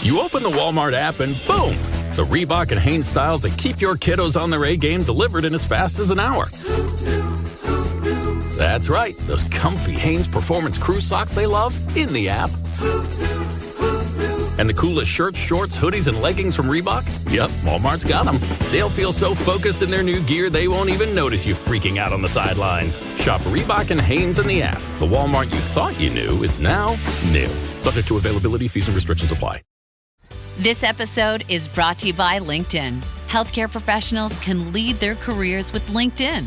You open the Walmart app and boom! The Reebok and Hanes styles that keep your kiddos on their A game delivered in as fast as an hour. That's right, those comfy Hanes Performance Crew socks they love in the app. And the coolest shirts, shorts, hoodies, and leggings from Reebok? Yep, Walmart's got them. They'll feel so focused in their new gear they won't even notice you freaking out on the sidelines. Shop Reebok and Hanes in the app. The Walmart you thought you knew is now new. Subject to availability, fees, and restrictions apply. This episode is brought to you by LinkedIn. Healthcare professionals can lead their careers with LinkedIn.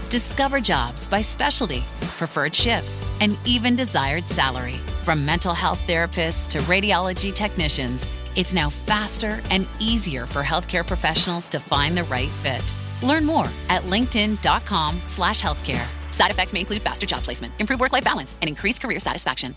Discover jobs by specialty, preferred shifts, and even desired salary. From mental health therapists to radiology technicians, it's now faster and easier for healthcare professionals to find the right fit. Learn more at linkedin.com/healthcare. Side effects may include faster job placement, improved work-life balance, and increased career satisfaction.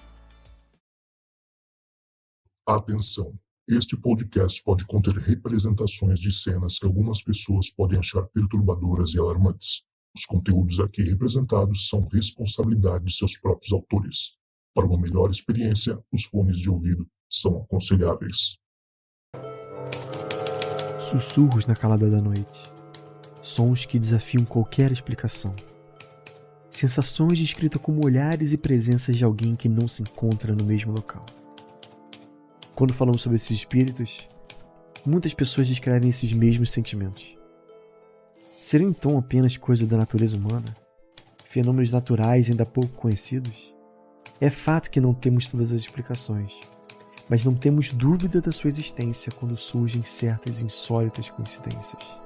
Atenção! Este podcast pode conter representações de cenas que algumas pessoas podem achar perturbadoras e alarmantes. Os conteúdos aqui representados são responsabilidade de seus próprios autores. Para uma melhor experiência, os fones de ouvido são aconselháveis. Sussurros na calada da noite. Sons que desafiam qualquer explicação. Sensações descritas como olhares e presenças de alguém que não se encontra no mesmo local. Quando falamos sobre esses espíritos, muitas pessoas descrevem esses mesmos sentimentos. Seriam então apenas coisa da natureza humana? Fenômenos naturais ainda pouco conhecidos? É fato que não temos todas as explicações, mas não temos dúvida da sua existência quando surgem certas insólitas coincidências.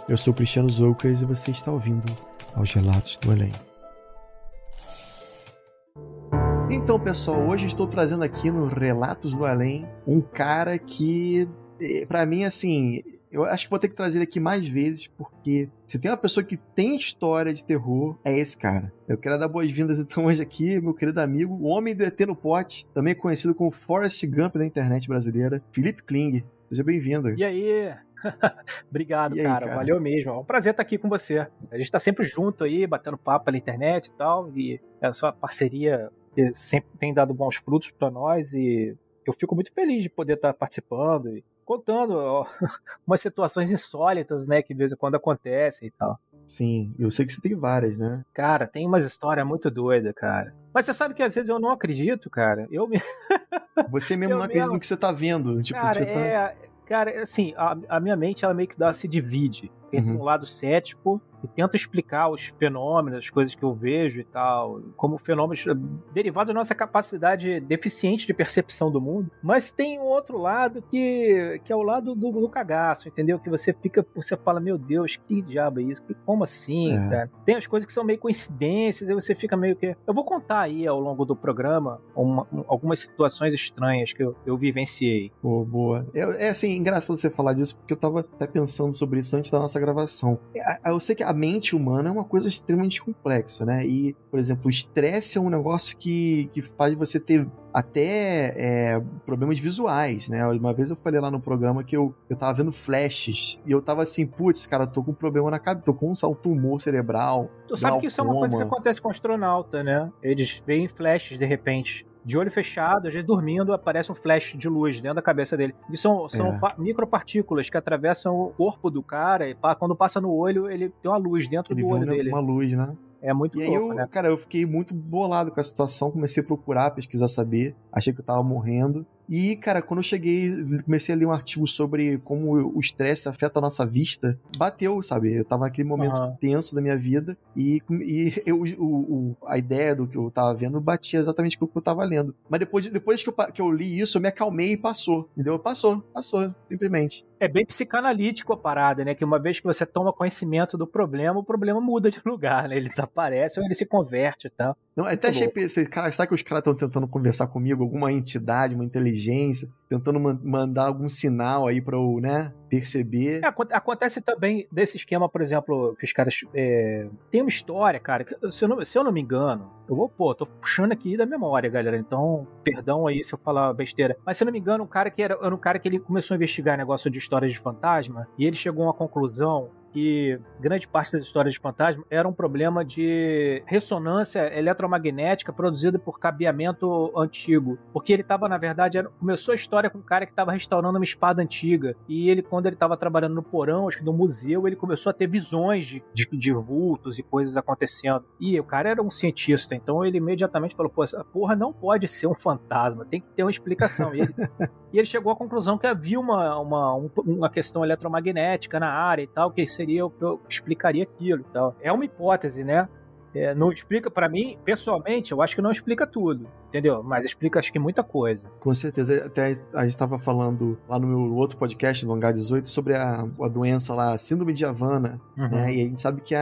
Eu sou Cristiano Zoucas e você está ouvindo aos Relatos do Além. Então, pessoal, hoje eu estou trazendo aqui no Relatos do Além um cara que, pra mim, assim, eu acho que vou ter que trazer ele aqui mais vezes, porque se tem uma pessoa que tem história de terror, é esse cara. Eu quero dar boas-vindas então hoje aqui, meu querido amigo, o homem do ET no pote, também conhecido como Forrest Gump da internet brasileira, Felipe Kling. Seja bem-vindo. E aí? Obrigado, E aí, cara. Valeu mesmo. É um prazer estar aqui com você. A gente tá sempre junto aí, batendo papo pela internet e tal, e essa parceria sempre tem dado bons frutos para nós, e eu fico muito feliz de poder estar participando e contando umas situações insólitas, né, que de vez em quando acontecem e tal. Sim, eu sei que você tem várias, né? Cara, tem umas histórias muito doidas, cara. Mas você sabe que às vezes eu não acredito, cara. Você mesmo Eu não acredita mesmo. no que você tá vendo. Tipo, Cara, que você Cara, assim, a minha mente, ela meio que se divide entre um lado cético e tenta explicar os fenômenos, as coisas que eu vejo e tal, como fenômenos derivados da nossa capacidade deficiente de percepção do mundo. Mas tem um outro lado que é o lado do cagaço, entendeu? Que você fala, meu Deus, que diabo é isso? Como assim, cara? Tem as coisas que são meio coincidências, aí você fica meio que... Eu vou contar aí ao longo do programa algumas situações estranhas que eu vivenciei. Pô, boa. É assim, engraçado você falar disso, porque eu tava até pensando sobre isso antes da nossa gravação. Eu sei que a mente humana é uma coisa extremamente complexa, né? E, por exemplo, o estresse é um negócio que faz você ter até problemas visuais, né? Uma vez eu falei lá no programa que eu tava vendo flashes e eu tava assim, putz, cara, tô com um problema na cabeça, tô com um tumor cerebral. Tu sabe que isso é uma coisa que acontece com astronauta, né? Eles veem flashes de repente. De olho fechado, às vezes dormindo, aparece um flash de luz dentro da cabeça dele. E são micropartículas que atravessam o corpo do cara e quando passa no olho, ele tem uma luz dentro do olho dele. Uma luz, né? É muito louco, né? Cara, eu fiquei muito bolado com a situação, comecei a procurar, pesquisar, saber. Achei que eu tava morrendo. E, cara, quando eu cheguei, comecei a ler um artigo sobre como o estresse afeta a nossa vista, bateu, sabe? Eu tava naquele momento tenso da minha vida e a ideia do que eu tava vendo batia exatamente com o que eu tava lendo. Mas depois que eu li isso, eu me acalmei e passou, entendeu? Passou, simplesmente. É bem psicanalítico a parada, né? Que uma vez que você toma conhecimento do problema, o problema muda de lugar, né? Ele desaparece ou ele se converte e tal. Não, até achei, cara, será que os caras estão tentando conversar comigo? Alguma entidade, uma inteligência, tentando mandar algum sinal aí pra eu, né, perceber? Acontece também desse esquema, por exemplo, que os caras... Tem uma história, cara, que, se eu não me engano, tô puxando aqui da memória, galera, então, perdão aí se eu falar besteira, mas se eu não me engano, era um cara que ele começou a investigar negócio de histórias de fantasma, e ele chegou a uma conclusão que grande parte das histórias de fantasma era um problema de ressonância eletromagnética produzida por cabeamento antigo. Porque ele estava, na verdade, começou a história com um cara que estava restaurando uma espada antiga. E ele, quando ele estava trabalhando no porão, acho que no museu, ele começou a ter visões de vultos e coisas acontecendo. E o cara era um cientista, então ele imediatamente falou, pô, essa porra não pode ser um fantasma, tem que ter uma explicação. E ele chegou à conclusão que havia uma questão eletromagnética na área e tal, que seria o que eu explicaria aquilo e tal. É uma hipótese, né? Não explica, pra mim, pessoalmente, eu acho que não explica tudo, entendeu? Mas explica, acho que muita coisa. Com certeza. Até a gente estava falando lá no meu outro podcast, do Hangar 18, sobre a doença lá, síndrome de Havana, né? E a gente sabe que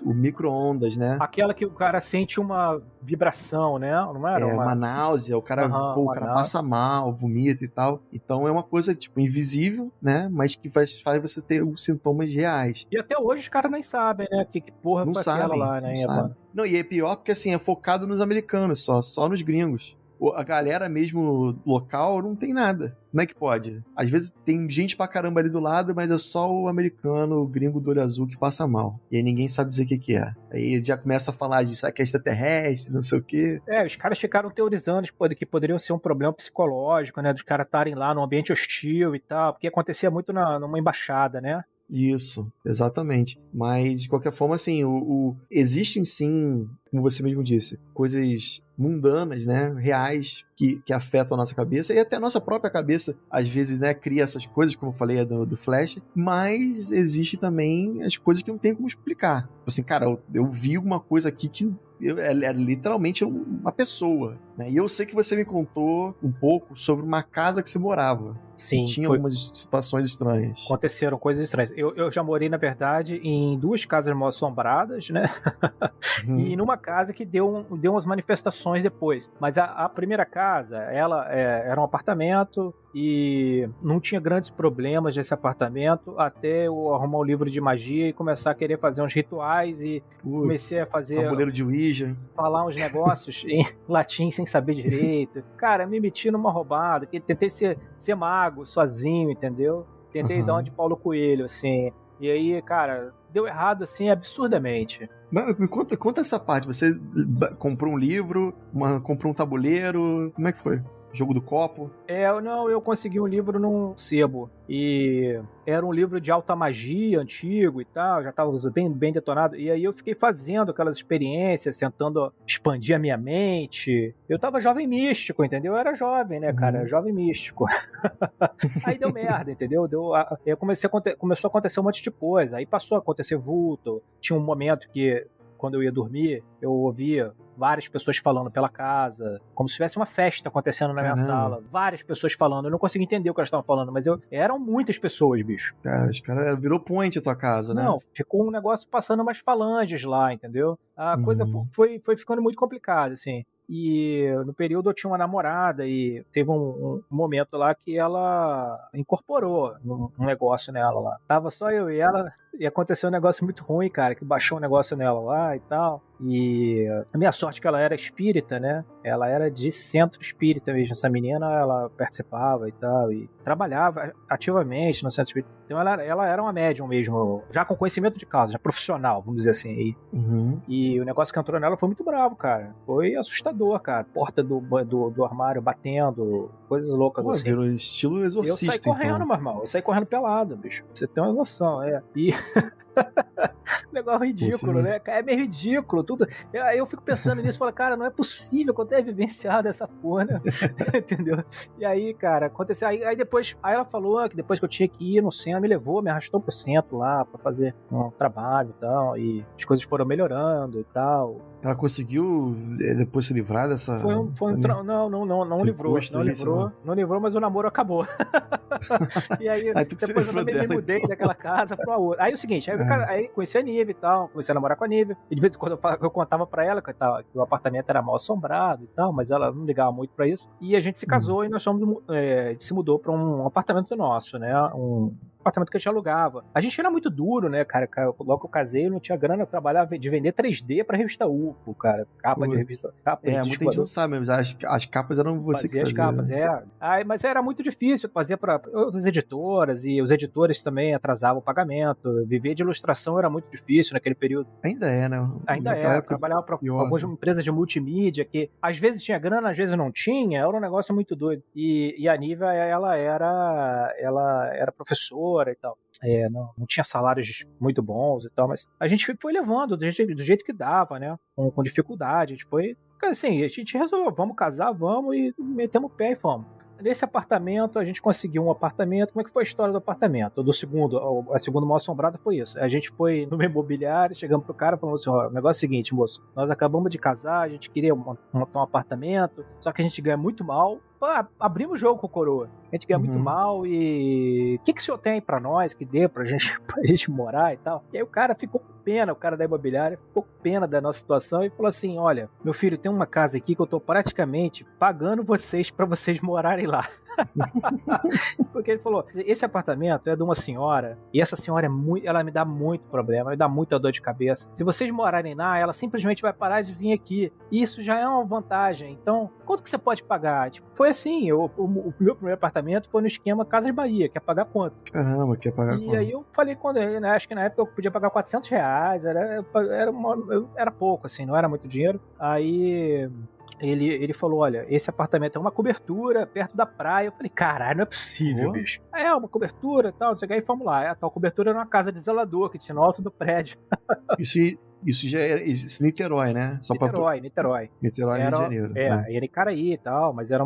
o micro-ondas, né? Aquela que o cara sente uma vibração, né? Não era? Uma náusea, o cara passa mal, vomita e tal. Então é uma coisa, tipo, invisível, né? Mas que faz você ter os sintomas reais. E até hoje os caras nem sabem, né? Que porra não foi sabem, aquela lá, né? Não, e é pior porque, assim, é focado nos americanos só nos gringos. A galera mesmo local não tem nada. Como é que pode? Às vezes tem gente pra caramba ali do lado, mas é só o americano, o gringo do olho azul que passa mal. E aí ninguém sabe dizer o que é. Aí já começa a falar disso, que é extraterrestre, não sei o quê. Os caras ficaram teorizando que poderiam ser um problema psicológico, né? Dos caras estarem lá num ambiente hostil e tal, porque acontecia muito numa embaixada, né? Isso, exatamente. Mas, de qualquer forma, assim, existem sim, como você mesmo disse, coisas mundanas, né, reais, que afetam a nossa cabeça, e até a nossa própria cabeça, às vezes, né, cria essas coisas, como eu falei, do Flash, mas existe também as coisas que não tem como explicar. Assim, cara, eu vi uma coisa aqui que é literalmente uma pessoa, né? E eu sei que você me contou um pouco sobre uma casa que você morava. Sim. Tinha algumas situações estranhas. Aconteceram coisas estranhas. Eu já morei, na verdade, em 2 casas mal assombradas, né? E numa casa que deu umas manifestações depois. Mas a primeira casa, ela era um apartamento e não tinha grandes problemas nesse apartamento até eu arrumar um livro de magia e começar a querer fazer uns rituais e comecei a fazer... Tabuleiro de Ouija. Falar uns negócios em latim sem saber direito. Cara, me meti numa roubada, que tentei ser mago sozinho, entendeu? Tentei dar uma de Paulo Coelho, assim. E aí, cara, deu errado, assim, absurdamente. Me conta essa parte. Você comprou um livro, comprou um tabuleiro, como é que foi? Jogo do copo? Eu consegui um livro num sebo. E era um livro de alta magia, antigo e tal, já estava bem detonado. E aí eu fiquei fazendo aquelas experiências, tentando expandir a minha mente. Eu tava jovem místico, entendeu? Eu era jovem, né, cara? Jovem místico. Aí deu merda, entendeu? Começou a acontecer um monte de coisa. Aí passou a acontecer vulto. Tinha um momento que, quando eu ia dormir, eu ouvia várias pessoas falando pela casa, como se tivesse uma festa acontecendo na minha sala. Várias pessoas falando. Eu não conseguia entender o que elas estavam falando, mas eram muitas pessoas, bicho. Cara, os caras virou point a tua casa, né? Não, ficou um negócio passando umas falanges lá, entendeu? A coisa foi ficando muito complicada, assim. E no período eu tinha uma namorada e teve um momento lá que ela incorporou um negócio nela lá. Tava só eu e ela e aconteceu um negócio muito ruim, cara, que baixou um negócio nela lá e tal. E a minha sorte é que ela era espírita, né? Ela era de centro espírita mesmo. Essa menina, ela participava e tal, e trabalhava ativamente no centro espírita. Então ela era uma médium mesmo, já com conhecimento de causa, já profissional, vamos dizer assim. E o negócio que entrou nela foi muito bravo, cara. Foi assustador, cara. Porta do armário batendo, coisas loucas assim. Virou estilo exorcista. Eu saí correndo, meu irmão. Eu saí correndo pelado, bicho. Pra você ter uma noção, E... negócio ridículo, né? É meio ridículo tudo. Aí eu fico pensando nisso e falo, cara, não é possível que eu tenha vivenciado essa porra, né? Entendeu? E aí, cara, aconteceu. Aí depois, ela falou que depois que eu tinha que ir no centro, me levou, me arrastou pro centro lá pra fazer um trabalho e tal. E as coisas foram melhorando e tal. Ela conseguiu depois se livrar dessa... Não livrou, mas o namoro acabou. E aí depois eu também me mudei daquela casa pra outra. Aí é o seguinte, aí conheci a Nive e tal, comecei a namorar com a Nive, e de vez em quando eu contava pra ela que o apartamento era mal assombrado e tal, mas ela não ligava muito pra isso, e a gente se casou e nós se mudou pra um apartamento nosso, né, apartamento que a gente alugava. A gente era muito duro, né, cara? Logo que eu casei, eu não tinha grana, eu trabalhava de vender 3D pra revista UFO, cara. Capa de revista. Muita gente não sabe, mas as capas eram você que fazia. As capas, mas era muito difícil fazer pra outras editoras, e os editores também atrasavam o pagamento. Viver de ilustração era muito difícil naquele período. Ainda é, né? Ainda é. Trabalhava pra algumas empresas de multimídia que às vezes tinha grana, às vezes não tinha. Era um negócio muito doido. E a Nívia, ela era professora e tal. Não tinha salários muito bons e tal, mas a gente foi levando do jeito que dava, né? Com dificuldade. A gente foi. Assim, a gente resolveu, vamos casar, vamos, e metemos o pé e fomos. Nesse apartamento, a gente conseguiu um apartamento. Como é que foi a história do apartamento? A segunda mal assombrada foi isso. A gente foi no imobiliário, chegamos pro cara e falamos assim: ó, o negócio é o seguinte, moço, nós acabamos de casar, a gente queria montar um apartamento, só que a gente ganha muito mal. Abrimos o jogo com o coroa. A gente ganha muito mal e... O que o senhor tem pra nós que dê pra gente morar e tal? E aí o cara ficou com pena, o cara da imobiliária ficou com pena da nossa situação e falou assim: olha, meu filho, tem uma casa aqui que eu tô praticamente pagando vocês pra vocês morarem lá. Porque ele falou: esse apartamento é de uma senhora e essa senhora ela me dá muito problema, me dá muita dor de cabeça. Se vocês morarem lá, ela simplesmente vai parar de vir aqui. E isso já é uma vantagem. Então, quanto que você pode pagar? Tipo, foi assim, o meu primeiro apartamento foi no esquema Casas Bahia, quer pagar quanto? Caramba, quer pagar quanto? E aí eu falei com ele, né, acho que na época eu podia pagar R$400, era pouco, assim, não era muito dinheiro. Aí... Ele falou: olha, esse apartamento é uma cobertura perto da praia. Eu falei: caralho, não é possível, bicho. Uma cobertura e tal, não sei o que. Aí fomos lá. A tal cobertura era uma casa de zelador que tinha no alto do prédio. Isso já é Niterói, né? Niterói. Niterói, Rio de Janeiro. Era em Caraí e tal, mas era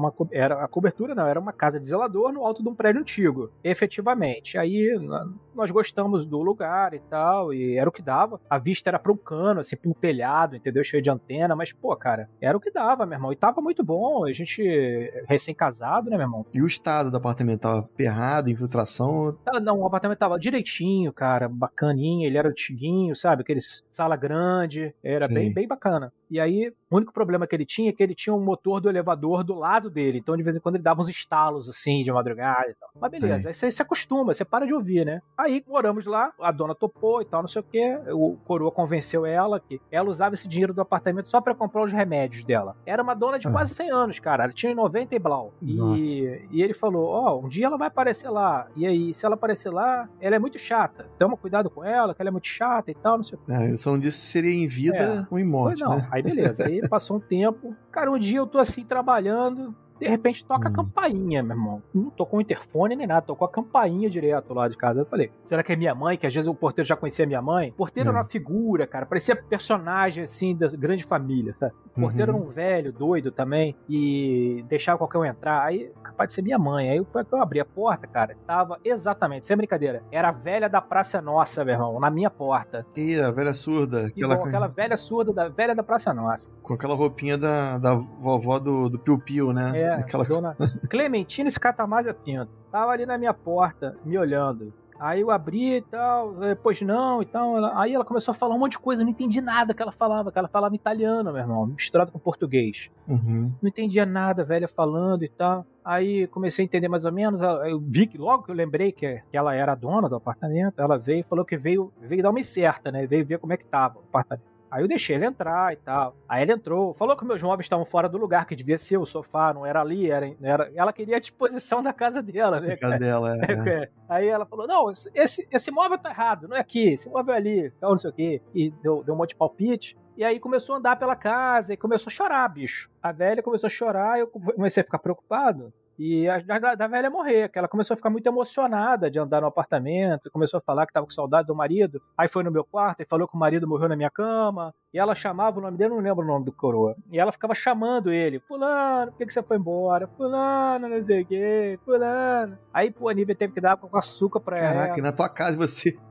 a cobertura não, era uma casa de zelador no alto de um prédio antigo, efetivamente. Aí nós gostamos do lugar e tal, e era o que dava. A vista era para um cano, assim, para um telhado, entendeu? Cheio de antena, mas, pô, cara, era o que dava, meu irmão. E tava muito bom, a gente recém-casado, né, meu irmão? E o estado do apartamento tava ferrado, infiltração? Não, o apartamento tava direitinho, cara, bacaninho, ele era antiguinho, sabe? Aqueles sala grande, era bem bacana. E aí, o único problema que ele tinha é que ele tinha um motor do elevador do lado dele, então de vez em quando ele dava uns estalos assim, de madrugada e tal. Mas beleza, aí você se acostuma, você para de ouvir, né? Aí moramos lá, a dona topou e tal, não sei o quê, o coroa convenceu ela que ela usava esse dinheiro do apartamento só pra comprar os remédios dela. Era uma dona de quase 100 anos, cara, ela tinha 90 e blau. E ele falou: um dia ela vai aparecer lá, e aí, se ela aparecer lá, ela é muito chata, toma cuidado com ela, que ela é muito chata e tal, não sei o quê. Eu só não disse se seria em vida ou em morte, pois não, né? Aí beleza, aí passou um tempo, cara, um dia eu tô assim trabalhando, de repente toca a campainha, meu irmão. Não tocou o interfone nem nada, tocou a campainha direto lá de casa. Eu falei: será que é minha mãe? Que às vezes o porteiro já conhecia minha mãe. O porteiro era uma figura, cara, parecia personagem assim da grande família, sabe? O porteiro era um velho, doido também, e deixava qualquer um entrar. Aí, capaz de ser minha mãe. Aí foi que eu abri a porta, cara, tava exatamente, sem brincadeira, era a velha da Praça Nossa, meu irmão, na minha porta. E a velha surda. Aquela velha surda, velha da Praça Nossa. Com aquela roupinha da vovó do Piu Piu, né? Aquela dona Clementina Escatamazia Pinto. Tava ali na minha porta, me olhando. Aí eu abri e tal, depois não e tal. Aí ela começou a falar um monte de coisa, eu não entendi nada que ela falava italiano, meu irmão, misturado com português. Não entendia nada, velha falando e tal. Aí comecei a entender mais ou menos, eu vi que logo que eu lembrei que ela era a dona do apartamento, ela veio e falou que veio dar uma incerta, né, veio ver como é que tava o apartamento. Aí eu deixei ele entrar e tal. Aí ele entrou, falou que meus móveis estavam fora do lugar, que devia ser o sofá, não era ali, era... Ela queria a disposição da casa dela, né? Da casa dela, Aí ela falou: não, esse móvel tá errado, não é aqui, esse móvel é ali, tal, não sei o quê. E deu um monte de palpite. E aí começou a andar pela casa e começou a chorar, bicho. A velha começou a chorar e eu comecei a ficar preocupado. E da velha morrer, que ela começou a ficar muito emocionada de andar no apartamento, começou a falar que estava com saudade do marido, aí foi no meu quarto e falou que o marido morreu na minha cama, e ela chamava o nome dele, não lembro o nome do coroa, e ela ficava chamando ele: fulano, por que você foi embora? Fulano, não sei o que, fulano. Aí, pô, a Nívia teve que dar água com açúcar pra ela. Caraca, na tua casa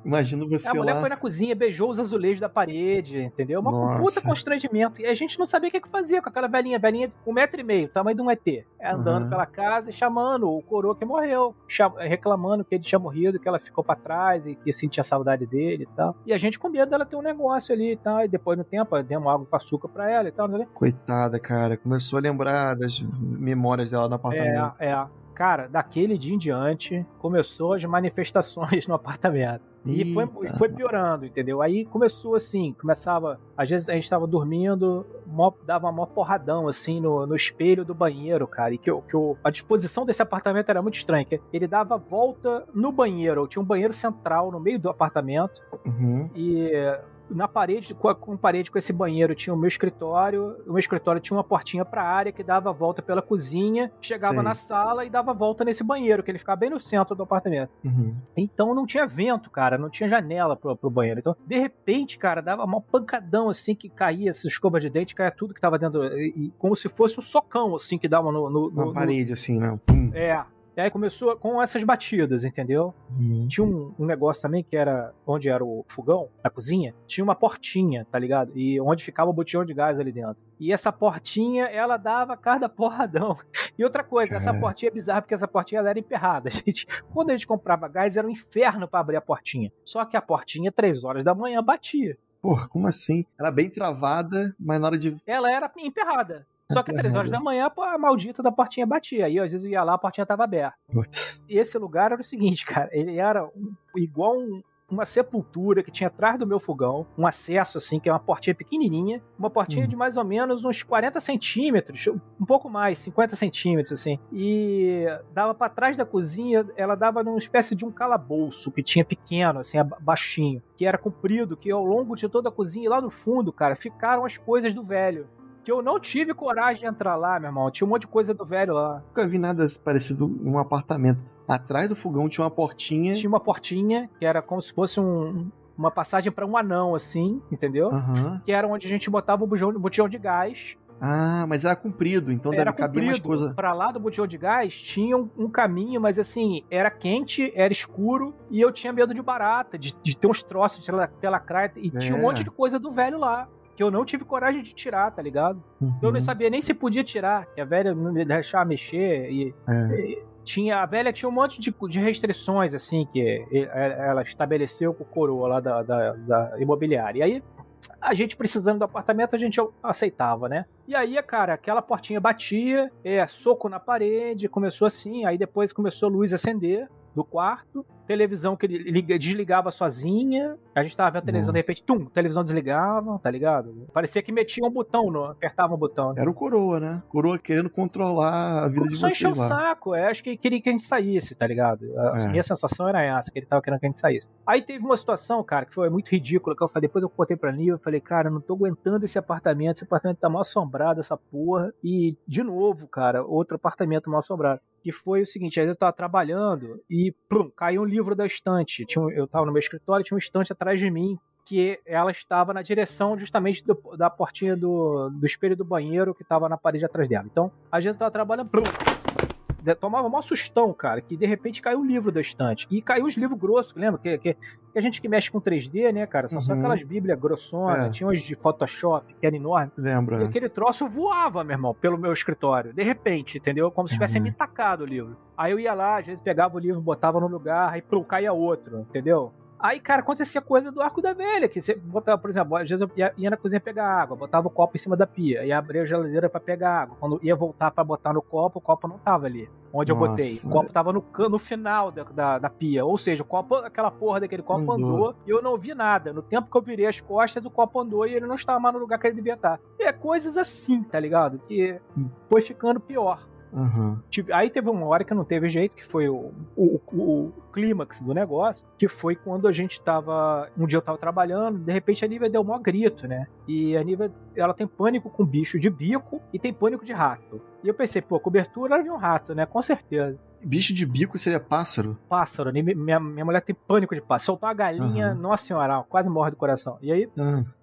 imagina você lá. A mulher foi na cozinha, beijou os azulejos da parede, entendeu? Um puta constrangimento. E a gente não sabia o que fazer com aquela velhinha 1,5 metro, tamanho de um ET, andando pela casa e chamando o coroa que morreu, reclamando que ele tinha morrido, que ela ficou pra trás e que sentia saudade dele e tal. E a gente com medo dela ter um negócio ali e tal. E depois, no tempo, demos água com açúcar pra ela e tal. Né? Coitada, cara. Começou a lembrar das memórias dela no apartamento. Cara, daquele dia em diante, começou as manifestações no apartamento. E foi piorando, entendeu? Aí começou assim, às vezes a gente tava dormindo, dava uma porradão assim no espelho do banheiro, cara. E a disposição desse apartamento era muito estranha, que ele dava volta no banheiro. Tinha um banheiro central no meio do apartamento. E na parede, com esse banheiro, tinha o meu escritório. O meu escritório tinha uma portinha pra área que dava a volta pela cozinha, chegava na sala e dava a volta nesse banheiro, que ele ficava bem no centro do apartamento. Então não tinha vento, cara, não tinha janela pro banheiro. Então, de repente, cara, dava uma pancadão assim, que caía essa escova de dente, caía tudo que tava dentro, como se fosse um socão, assim, que dava na parede, assim, né? E aí começou com essas batidas, entendeu? Tinha um negócio também que era onde era o fogão, a cozinha, tinha uma portinha, tá ligado? E onde ficava o botijão de gás ali dentro. E essa portinha, ela dava cada porradão. E outra coisa, essa portinha é bizarra, porque essa portinha ela era emperrada. Quando a gente comprava gás, era um inferno pra abrir a portinha. Só que a portinha, 3 horas da manhã, batia. Porra, como assim? Ela bem travada, mas na hora de... Ela era emperrada. Só que 3 horas da manhã, a maldita da portinha batia. Aí, às vezes, eu ia lá, a portinha tava aberta. E esse lugar era o seguinte, cara. Ele era igual uma sepultura que tinha atrás do meu fogão. Um acesso, assim, que é uma portinha pequenininha. Uma portinha de mais ou menos uns 40 centímetros. Um pouco mais, 50 centímetros, assim. E dava pra trás da cozinha, ela dava numa espécie de um calabouço que tinha pequeno, assim, baixinho. Que era comprido, que ao longo de toda a cozinha, lá no fundo, cara, ficaram as coisas do velho. Que eu não tive coragem de entrar lá, meu irmão. Tinha um monte de coisa do velho lá. Nunca vi nada parecido em um apartamento. Atrás do fogão tinha uma portinha. Tinha uma portinha, que era como se fosse uma passagem para um anão, assim, entendeu? Que era onde a gente botava o botijão de gás. Ah, mas era comprido, então deve caber mais coisa. Pra lá do botijão de gás tinha um caminho, mas assim, era quente, era escuro, e eu tinha medo de barata, de ter uns troços de telacraia, e tinha um monte de coisa do velho lá. Que eu não tive coragem de tirar, tá ligado? Eu não sabia nem se podia tirar, que a velha não me deixava mexer. A velha tinha um monte de restrições, assim, que ela estabeleceu com o coroa lá da imobiliária. E aí, a gente precisando do apartamento, a gente aceitava, né? E aí, cara, aquela portinha batia, soco na parede, começou assim, aí depois começou a luz acender do quarto, televisão que desligava sozinha, a gente tava vendo a televisão, de repente, a televisão desligava, tá ligado? Parecia que metia um botão, apertava um botão. Era o coroa, né? Coroa querendo controlar a vida de vocês lá. Só encheu o saco, acho que queria que a gente saísse, tá ligado? A minha sensação era essa, que ele tava querendo que a gente saísse. Aí teve uma situação, cara, que foi muito ridícula, que eu falei, depois eu botei pra Nil, eu falei, cara, eu não tô aguentando esse apartamento tá mal assombrado, essa porra, e de novo, cara, outro apartamento mal assombrado. Que foi o seguinte, aí eu tava trabalhando e caiu um livro da estante. Eu tava no meu escritório, tinha um estante atrás de mim, que ela estava na direção justamente da portinha do espelho do banheiro que tava na parede atrás dela. Então, às vezes eu tava trabalhando, tomava um maior sustão, cara, que de repente caiu um livro da estante. E caiu uns livros grossos, lembra? Que a gente que mexe com 3D, né, cara? São só aquelas bíblias grossonas, tinha umas de Photoshop, que era enorme. Lembra? E aquele troço voava, meu irmão, pelo meu escritório. De repente, entendeu? Como se tivesse me tacado o livro. Aí eu ia lá, às vezes pegava o livro, botava no lugar, aí caía outro, entendeu? Aí, cara, acontecia coisa do arco da velha, que você botava, por exemplo, às vezes eu ia na cozinha pegar água, botava o copo em cima da pia, ia abrir a geladeira pra pegar água. Quando ia voltar pra botar no copo, o copo não tava ali, onde eu botei. O copo tava no final da pia, ou seja, aquela porra daquele copo andou e eu não vi nada. No tempo que eu virei as costas, o copo andou e ele não estava mais no lugar que ele devia estar. E coisas assim, tá ligado? Que foi ficando pior. Aí teve uma hora que não teve jeito, que foi o clímax do negócio, que foi quando a gente tava, um dia eu tava trabalhando, de repente a Nívia deu um maior grito, né? E a Nívia, ela tem pânico com bicho de bico e tem pânico de rato. E eu pensei, cobertura era de um rato, né? Com certeza. Bicho de bico seria pássaro? Pássaro. Minha mulher tem pânico de pássaro. Soltou uma galinha, nossa senhora, quase morre do coração. E aí,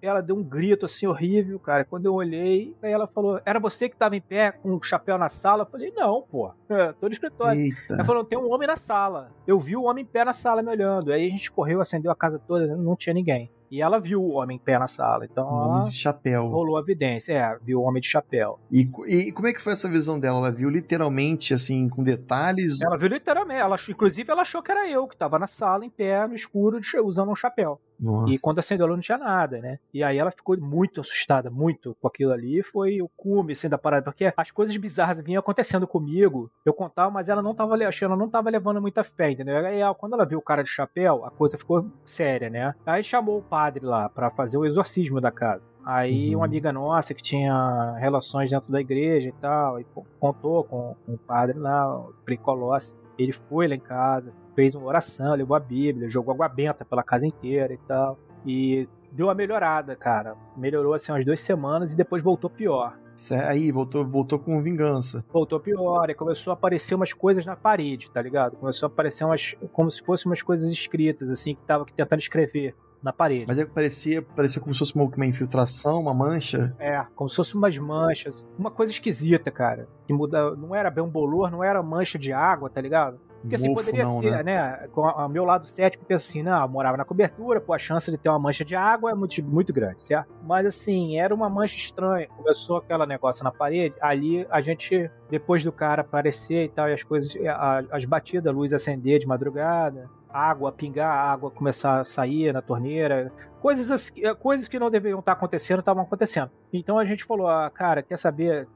ela deu um grito assim horrível, cara. Quando eu olhei, aí ela falou, era você que tava em pé com o chapéu na sala? Eu falei, não, pô. Tô no escritório. Eita. Ela falou, tem um homem na sala. Eu vi o homem em pé na sala me olhando. Aí a gente correu, acendeu a casa toda, não tinha ninguém. E ela viu o homem em pé na sala. Então homem de chapéu. Rolou a evidência. Viu o homem de chapéu. E como é que foi essa visão dela? Ela viu literalmente, assim, com detalhes? Ela viu literalmente. Inclusive, ela achou que era eu, que tava na sala, em pé, no escuro, usando um chapéu. Nossa. E quando acendeu a luz não tinha nada, né? E aí ela ficou muito assustada, muito com aquilo ali. Foi o cume, assim, da parada. Porque as coisas bizarras vinham acontecendo comigo. Eu contava, mas ela não tava levando muita fé, entendeu? Aí quando ela viu o cara de chapéu, a coisa ficou séria, né? Aí chamou o padre lá pra fazer o exorcismo da casa. Aí uma amiga nossa que tinha relações dentro da igreja e tal, e contou com o padre lá, o Frei Colossi. Ele foi lá em casa, fez uma oração, levou a Bíblia, jogou água benta pela casa inteira e tal. E deu uma melhorada, cara. Melhorou assim umas 2 semanas e depois voltou pior. Aí, voltou com vingança. Voltou pior, e começou a aparecer umas coisas na parede, tá ligado? Começou a aparecer como se fossem umas coisas escritas, assim, que tava tentando escrever na parede. Mas é que parecia como se fosse uma infiltração, uma mancha. É, como se fossem umas manchas. Uma coisa esquisita, cara. Que muda, não era bem um bolor, não era mancha de água, tá ligado? Porque assim, poderia não, ser, né? Com o meu lado cético, pensa assim, não, eu morava na cobertura, pô, a chance de ter uma mancha de água é muito, muito grande, certo? Mas assim, era uma mancha estranha. Começou aquele negócio na parede, ali a gente, depois do cara aparecer e tal, e as coisas, as batidas, a luz acender de madrugada, água pingar, a água começar a sair na torneira, coisas que não deveriam estar acontecendo, estavam acontecendo. Então a gente falou, cara, quer saber?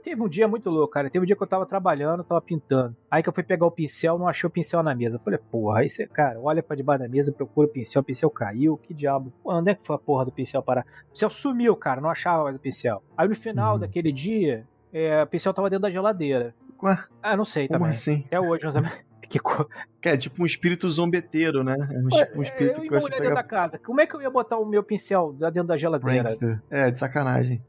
Teve um dia muito louco, cara. Teve um dia que eu tava trabalhando, tava pintando. Aí que eu fui pegar o pincel, não achei o pincel na mesa. Eu falei, porra, aí você, cara, olha pra debaixo da mesa, procura o pincel caiu, que diabo. Pô, onde é que foi a porra do pincel parar? O pincel sumiu, cara, não achava mais o pincel. Aí no final daquele dia, o pincel tava dentro da geladeira. Ué? Não sei Como também. Assim? Até hoje eu também. É tipo um espírito zombeteiro, né? Um espírito que gosta de pegar... da casa. Como é que eu ia botar o meu pincel dentro da geladeira? Prankster. De sacanagem.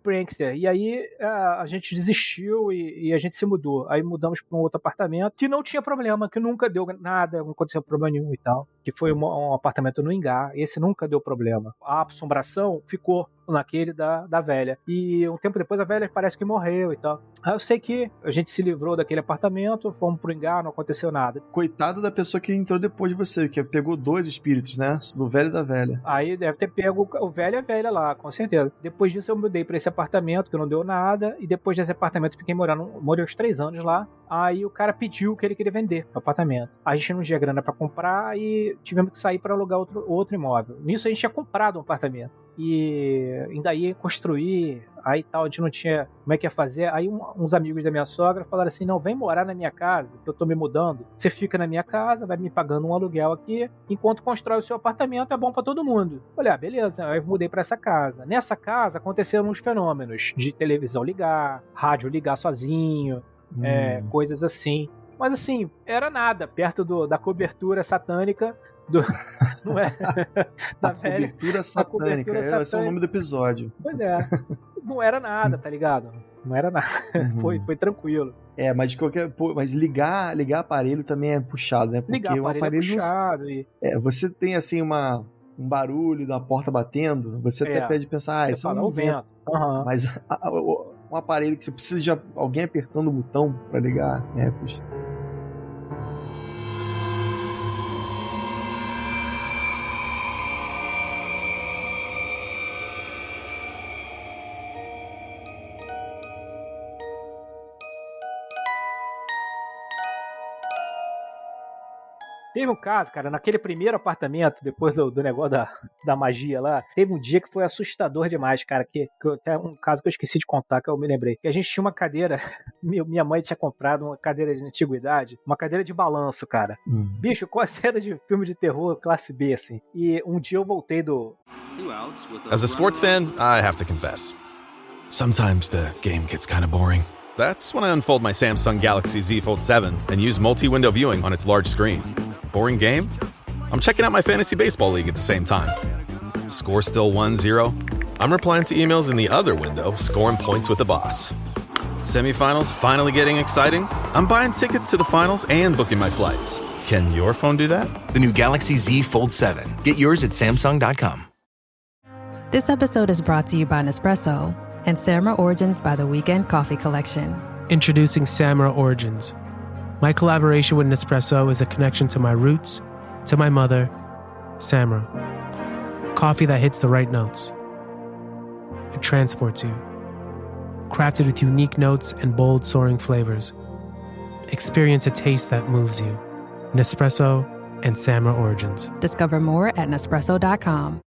Prankster. E aí a gente desistiu e a gente se mudou. Aí mudamos para um outro apartamento que não tinha problema, que nunca deu nada, não aconteceu problema nenhum e tal. Que foi um apartamento no Ingá. Esse nunca deu problema. A assombração ficou naquele da velha. E um tempo depois a velha parece que morreu e tal. Aí eu sei que a gente se livrou daquele apartamento, fomos pro Ingá, não aconteceu nada. Coitado da pessoa que entrou depois de você, que pegou 2 espíritos, né? Do velho e da velha. Aí deve ter pego o velho e a velha lá, com certeza. Depois disso eu mudei pra esse apartamento, que não deu nada, e depois desse apartamento eu fiquei morei uns 3 anos lá. Aí o cara pediu que ele queria vender o apartamento. A gente não tinha grana pra comprar e tivemos que sair pra alugar outro imóvel. Nisso a gente tinha comprado um apartamento. E ainda ia construir, aí tal, a gente não tinha como é que ia fazer. Aí uns amigos da minha sogra falaram assim, não, vem morar na minha casa, que eu tô me mudando. Você fica na minha casa, vai me pagando um aluguel aqui, enquanto constrói o seu apartamento, é bom pra todo mundo. Falei, beleza, aí eu mudei pra essa casa. Nessa casa aconteceram uns fenômenos de televisão ligar, rádio ligar sozinho, coisas assim. Mas assim, era nada, perto da cobertura satânica não é? A cobertura satânica. Esse é o nome do episódio. Pois é. Não era nada, tá ligado? Não era nada. Foi tranquilo. Mas ligar aparelho também é puxado, né? Porque ligar aparelho é puxado. Você tem assim um barulho da porta batendo, você até pede pensar, isso é um vento. Mas um aparelho que você precisa de alguém apertando o botão pra ligar, puxa. Teve um caso, cara, naquele primeiro apartamento, depois do negócio da magia lá, teve um dia que foi assustador demais, cara, que até um caso que eu esqueci de contar, que eu me lembrei. Que a gente tinha uma cadeira, minha mãe tinha comprado uma cadeira de antiguidade, uma cadeira de balanço, cara. Bicho, com a cena de filme de terror classe B, assim. E um dia eu voltei do... As a sports fan, I have to confess. Sometimes the game gets kind of boring. That's when I unfold my Samsung Galaxy Z Fold 7 and use multi-window viewing on its large screen. Boring game? I'm checking out my fantasy baseball league at the same time. Score still 1-0? I'm replying to emails in the other window, scoring points with the boss. Semifinals finally getting exciting? I'm buying tickets to the finals and booking my flights. Can your phone do that? The new Galaxy Z Fold 7. Get yours at Samsung.com. This episode is brought to you by Nespresso and Samra Origins by the Weekend Coffee Collection. Introducing Samra Origins. My collaboration with Nespresso is a connection to my roots, to my mother, Samra. Coffee that hits the right notes. It transports you. Crafted with unique notes and bold, soaring flavors. Experience a taste that moves you. Nespresso, and Samra Origins. Discover more at Nespresso.com.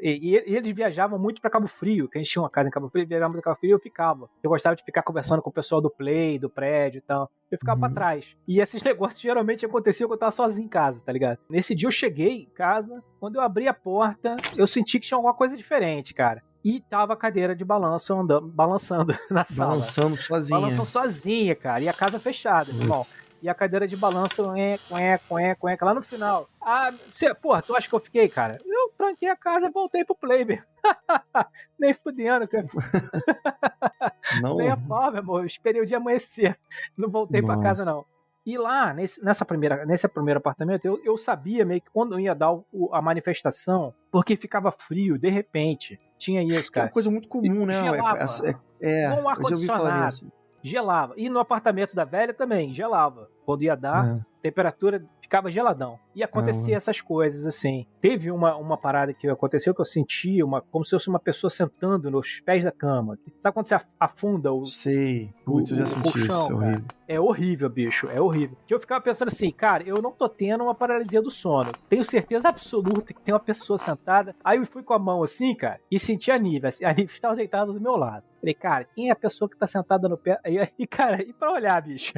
E eles viajavam muito pra Cabo Frio, que a gente tinha uma casa em Cabo Frio, viajava pra Cabo Frio e eu ficava. Eu gostava de ficar conversando com o pessoal do Play, do prédio e tal. Eu ficava pra trás. E esses negócios geralmente aconteciam quando eu tava sozinho em casa, tá ligado? Nesse dia eu cheguei em casa, quando eu abri a porta, eu senti que tinha alguma coisa diferente, cara. E tava a cadeira de balanço balançando na sala. Balançando sozinha. Balançando sozinha, cara. E a casa fechada, irmão. E a cadeira de balanço, lá no final. Porra, tu acha que eu fiquei, cara? Eu tranquei a casa e voltei pro Play, meu. Nem fudendo, cara. Não. Nem a pau, meu amor. Eu esperei o dia amanhecer. Não voltei pra casa, não. E lá, nesse primeiro apartamento, eu sabia meio que quando eu ia dar a manifestação, porque ficava frio, de repente. Tinha isso, cara. É uma coisa muito comum, né? Gelava. Eu Com já ouvi falar nisso. Gelava. E no apartamento da velha também, gelava. Quando ia dar, temperatura ficava geladão. E acontecia essas coisas, assim. Teve uma parada que aconteceu que eu senti como se fosse uma pessoa sentando nos pés da cama. Sabe quando você afunda o Sei. Putz, eu já senti colchão, isso. Horrível. É horrível, bicho. É horrível. Que eu ficava pensando assim, cara, eu não tô tendo uma paralisia do sono. Tenho certeza absoluta que tem uma pessoa sentada. Aí eu fui com a mão assim, cara, e senti a Nívia. A Nívia estava deitada do meu lado. Falei, cara, quem é a pessoa que tá sentada no pé? Aí, cara, e pra olhar, bicho?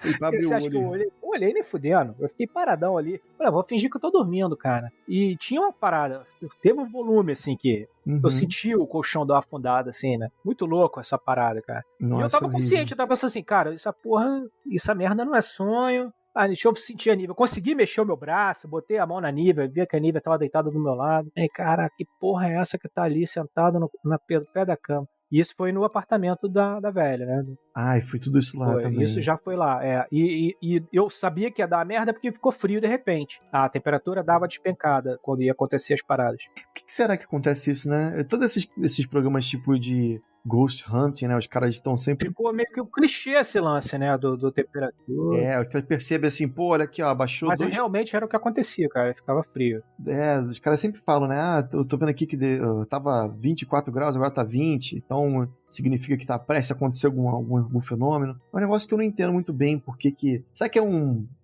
E pra abrir o olho. Que eu olhei nem fudendo. Eu fiquei paradão ali. Falei, vou fingir que eu tô dormindo, cara. E tinha uma parada. Teve um volume, assim, que eu senti o colchão dar uma afundada, assim, né? Muito louco essa parada, cara. Nossa, e eu tava consciente, eu tava pensando assim, cara, essa merda não é sonho. Deixa eu sentir a Nívia. Consegui mexer o meu braço, botei a mão na Nívia, vi que a Nívia tava deitada do meu lado. Aí, cara, que porra é essa que tá ali sentada no pé da cama? E isso foi no apartamento da velha, né? E foi tudo isso lá também. Isso já foi lá, E eu sabia que ia dar merda porque ficou frio de repente. A temperatura dava despencada quando ia acontecer as paradas. Por que será que acontece isso, né? Todos esses programas tipo de Ghost Hunting, né? Os caras estão sempre... Ficou meio que um clichê esse lance, né? Do temperatura. O que percebe assim, pô, olha aqui, ó, abaixou. Mas realmente era o que acontecia, cara. Ficava frio. Os caras sempre falam, né? Eu tô vendo aqui que tava 24 graus, agora tá 20. Então significa que tá prestes a acontecer algum fenômeno. É um negócio que eu não entendo muito bem, porque que... Será que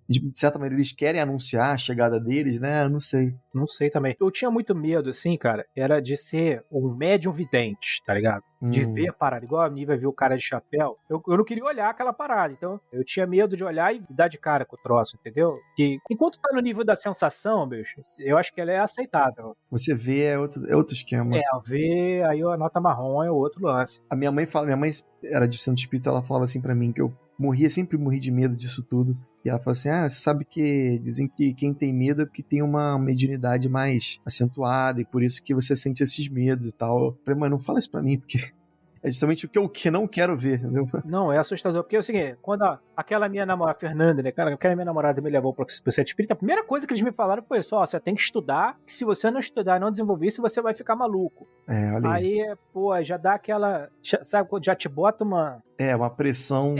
de certa maneira, eles querem anunciar a chegada deles, né? Eu não sei. Não sei também. Eu tinha muito medo, assim, cara, era de ser um médium vidente, tá ligado? De ver a parada. Igual a Nívia viu o cara de chapéu. Eu não queria olhar aquela parada. Então, eu tinha medo de olhar e dar de cara com o troço, entendeu? Que enquanto tá no nível da sensação, bicho, eu acho que ela é aceitável. Você vê, é outro esquema. Ver, aí a nota marrom é outro lance. A minha mãe era de Santo Espírito, ela falava assim pra mim, que eu sempre morri de medo disso tudo. E ela falou assim, você sabe que dizem que quem tem medo é porque tem uma mediunidade mais acentuada e por isso que você sente esses medos e tal. Eu falei, mãe, não fala isso pra mim, porque é justamente o que eu não quero ver, entendeu? Não, é assustador, porque é o seguinte, quando aquela minha namorada, Fernanda, né, cara, aquela minha namorada me levou pro centro espírita, a primeira coisa que eles me falaram foi isso, você tem que estudar, que se você não estudar e não desenvolver isso, você vai ficar maluco. Olha aí. Aí, já dá aquela, sabe, já te bota uma... uma pressão...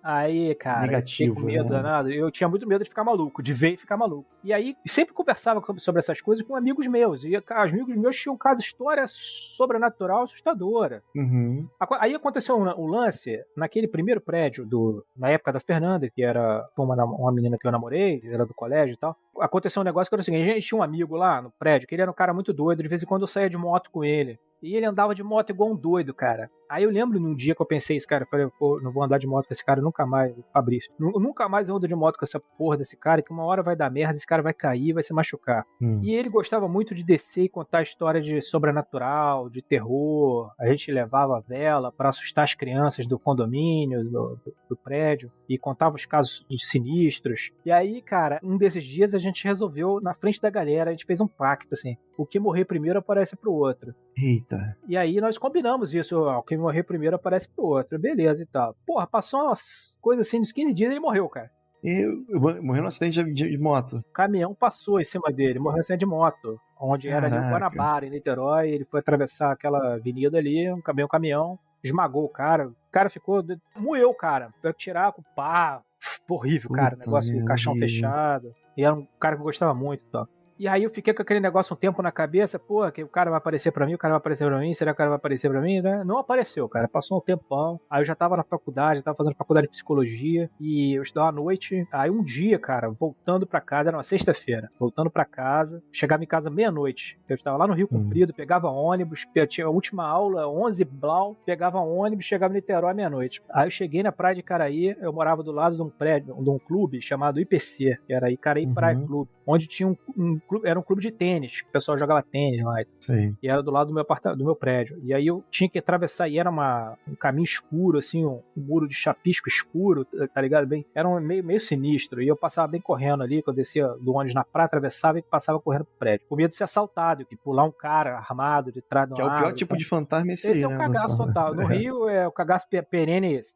Aí, cara, negativo, com medo danado. Eu tinha muito medo de ficar maluco, de ver e ficar maluco. E aí, sempre conversava sobre essas coisas com amigos meus. E os amigos meus tinham cada história sobrenatural assustadora. Aí aconteceu um lance naquele primeiro prédio, na época da Fernanda, que era uma menina que eu namorei, era do colégio e tal. Aconteceu um negócio que era o seguinte, a gente tinha um amigo lá no prédio, que ele era um cara muito doido, de vez em quando eu saía de moto com ele. E ele andava de moto igual um doido, cara. Aí eu lembro num dia que eu pensei, esse cara, eu falei, pô, não vou andar de moto com esse cara nunca mais, Fabrício. Nunca mais eu ando de moto com essa porra desse cara, que uma hora vai dar merda, esse cara vai cair, vai se machucar. E ele gostava muito de descer e contar história de sobrenatural, de terror. A gente levava a vela pra assustar as crianças do condomínio, do prédio, e contava os casos sinistros. E aí, cara, um desses dias a gente resolveu, na frente da galera, a gente fez um pacto, assim, o que morrer primeiro aparece pro outro. Eita. E aí nós combinamos isso, o que morrer primeiro aparece pro outro, beleza e tal. Porra, passou umas coisas assim, uns 15 dias ele morreu, cara. Morreu num acidente de moto. O caminhão passou em cima dele, morreu num acidente de moto, onde era ali em Guanabara, em Niterói, ele foi atravessar aquela avenida ali, um caminhão, esmagou o cara ficou, moeu o cara, pra tirar com pá, horrível, cara, negócio de caixão fechado, e era um cara que eu gostava muito e tal. E aí eu fiquei com aquele negócio um tempo na cabeça, pô, que o cara vai aparecer pra mim, será que o cara vai aparecer pra mim, né? Não apareceu, cara, passou um tempão, aí eu já tava na faculdade, tava fazendo faculdade de psicologia, e eu estudava à noite, aí um dia, cara, voltando pra casa, era uma sexta-feira, voltando pra casa, chegava em casa meia-noite, eu estava lá no Rio Comprido, pegava ônibus, tinha a última aula, 11 blau, pegava ônibus, chegava em Niterói meia-noite. Aí eu cheguei na praia de Icaraí, eu morava do lado de um prédio, de um clube chamado IPC, que era Icaraí Praia Clube, onde tinha um clube, era um clube de tênis, que o pessoal jogava tênis lá. Sim. E era do lado do meu prédio. E aí eu tinha que atravessar, e era um caminho escuro, assim, um muro de chapisco escuro, tá ligado? Era meio sinistro. E eu passava bem correndo ali, quando eu descia do ônibus na praia, atravessava e passava correndo pro prédio. Com medo de ser assaltado, que pular um cara armado de trás de uma árvore. Que é o pior tipo de fantasma esse aí, é né? o cagaço total. No Rio é o cagaço perene esse.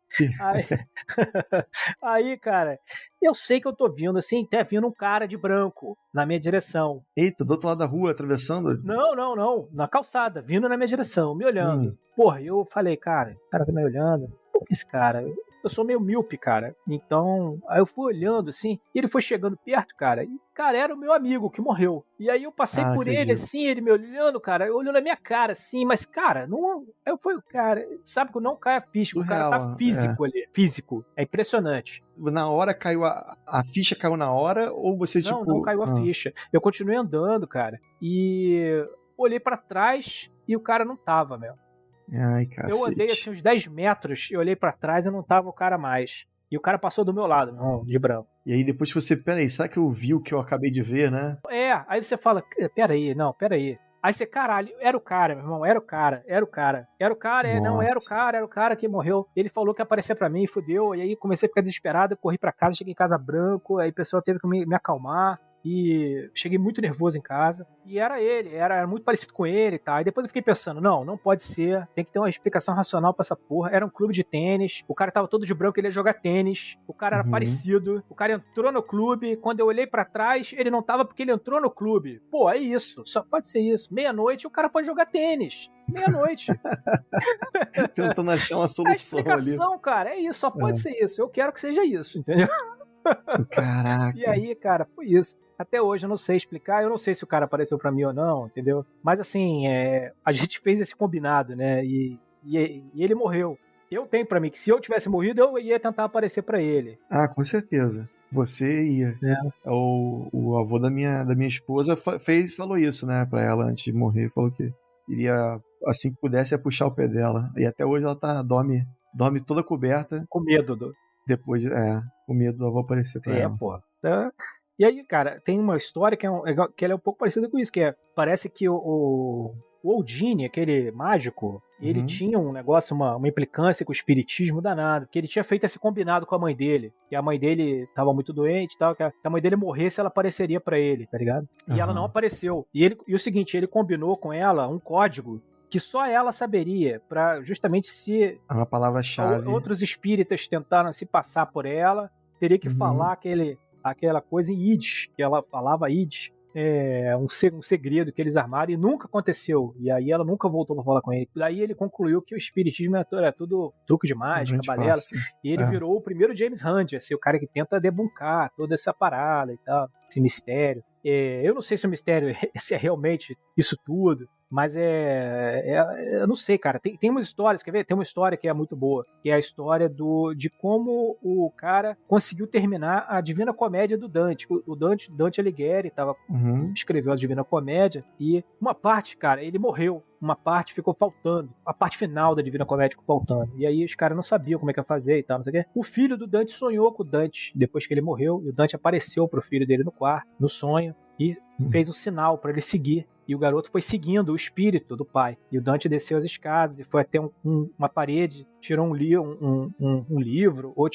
Aí, cara, eu sei que eu tô vindo, assim, até vindo um cara de branco na minha direção. Eita, do outro lado da rua, atravessando? Não. Na calçada, vindo na minha direção, me olhando. Porra, eu falei, cara, o cara tá me olhando. Por que esse cara? Eu sou meio míope, cara. Então, aí eu fui olhando, assim, e ele foi chegando perto, cara. E, cara, era o meu amigo que morreu. E aí eu passei por ele, assim, ele me olhando, cara, olhando na minha cara, assim, mas, cara, não. Eu fui, cara, sabe que não cai a ficha, o cara tá físico ali. Físico. É impressionante. Na hora caiu a ficha caiu na hora, ou você, tipo... Não caiu a ficha. Eu continuei andando, cara, e olhei pra trás e o cara não tava, meu. Ai, cacete. Eu andei assim uns 10 metros e olhei pra trás e não tava o cara mais. E o cara passou do meu lado, meu irmão, de branco. E aí depois você, peraí, será que eu vi o que eu acabei de ver, né? Aí você fala, peraí. Aí você, caralho, era o cara, meu irmão, era o cara, era o cara que morreu. Ele falou que ia aparecer pra mim, fudeu, e aí comecei a ficar desesperado, corri pra casa, cheguei em casa branco, aí o pessoal teve que me acalmar. E cheguei muito nervoso em casa. E era muito parecido com ele e tal. E depois eu fiquei pensando, não pode ser. Tem que ter uma explicação racional pra essa porra. Era um clube de tênis. O cara tava todo de branco, ele ia jogar tênis. O cara era parecido. O cara entrou no clube. Quando eu olhei pra trás, ele não tava porque ele entrou no clube. Pô, é isso. Só pode ser isso. Meia-noite, o cara foi jogar tênis. Meia-noite. Tentando achar uma solução ali. A explicação, cara, é isso. Só pode ser isso. Eu quero que seja isso, entendeu? Caraca. E aí, cara, foi isso. Até hoje eu não sei explicar, eu não sei se o cara apareceu pra mim ou não, entendeu? Mas assim, a gente fez esse combinado, né? E ele morreu. Eu tenho pra mim que se eu tivesse morrido, eu ia tentar aparecer pra ele. Ah, com certeza. Você ia. O avô da minha esposa falou isso, né, pra ela antes de morrer. Falou que iria, assim que pudesse, ia puxar o pé dela. E até hoje ela dorme toda coberta. Com medo Depois, com medo do avô aparecer pra ela. Pô. Tá. E aí, cara, tem uma história que ela é um pouco parecida com isso, que parece que o Oldini, aquele mágico, ele tinha um negócio, uma implicância com o espiritismo danado, porque ele tinha feito esse combinado com a mãe dele, que a mãe dele tava muito doente e tal, que a mãe dele morresse, ela apareceria pra ele, tá ligado? E ela não apareceu. E o seguinte, ele combinou com ela um código que só ela saberia, pra justamente se... Uma palavra-chave. Outros espíritas tentaram se passar por ela, teria que falar aquela coisa em Yiddish, que ela falava Yiddish, um segredo que eles armaram e nunca aconteceu. E aí ela nunca voltou pra falar com ele. Daí ele concluiu que o espiritismo era tudo truque de mágica, balela. E ele virou o primeiro James Randi, assim, o cara que tenta debuncar toda essa parada e tal, esse mistério. Eu não sei se o mistério se é realmente isso tudo, mas eu não sei, cara. Tem umas histórias, quer ver? Tem uma história que é muito boa, que é a história de como o cara conseguiu terminar a Divina Comédia do Dante. O Dante Alighieri escreveu a Divina Comédia e uma parte, cara, ele morreu. Uma parte ficou faltando. A parte final da Divina Comédia ficou faltando. E aí os caras não sabiam como é que ia fazer e tal, não sei o quê. O filho do Dante sonhou com o Dante depois que ele morreu. E o Dante apareceu pro filho dele no quarto, no sonho, e fez um sinal pra ele seguir. E o garoto foi seguindo o espírito do pai. E o Dante desceu as escadas e foi até uma parede, tirou um livro, ou